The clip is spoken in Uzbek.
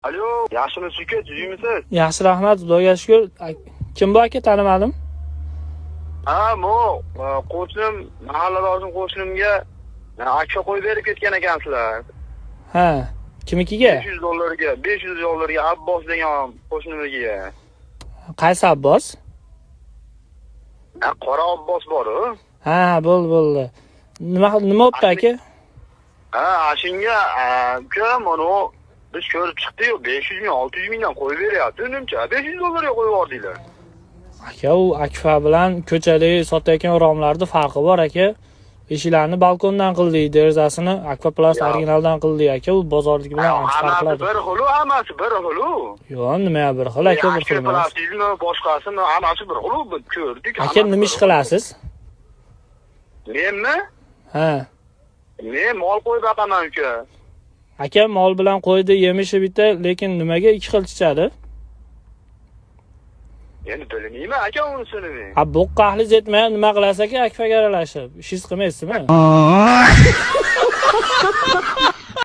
Alo, yaxshimisiz uka, tuzimisiz? Yaxshi, rahmat, Xudoga shukr. Kim bu aka, tanimadim? Ha, qo'shnim, mahalladoshim qo'shnimga akcha qo'yib berib ketgan ekansizlar. Ha, kimnikiga? $500 Abbos degan qo'shnimiga. Qaysi Abbos? Qora Abbos bor-ku. Ha, bo'ldi. Nima bo'pti aka? Ha, shunga uka, mana biz ko'rib chiqdik-yu, 500 ming, 600 mingdan qo'yib beryapti. Nimcha $500 ga qo'yib yubordinglar. Aka, u Akfa bilan ko'chada sotayotgan romlarning farqi bor aka. Eshiklarni balkondan qildik, derazasini Akfa Plus originaldan qildik aka. U bozorniki bilan ancha farq qiladi. Hammasi bir xil. Yo'q, nima bir xil aka, bir xil emas. Plastikmi, boshqasimi, hammasi bir xil. Biz ko'rdik. Aka, nima ish qilasiz? Menmi? Ha. Men mol qo'yib boqaman uka. Aka, mol bilan qo'ydi, yemishi bitta, lekin nimaga ikki xil chiqadi? Endi bilmayman aka unisini men. Ha, bu qahlingiz yetmayapti, nima qilasiz aka, Akfaga aralashib? Ishingiz qilmaysizmi?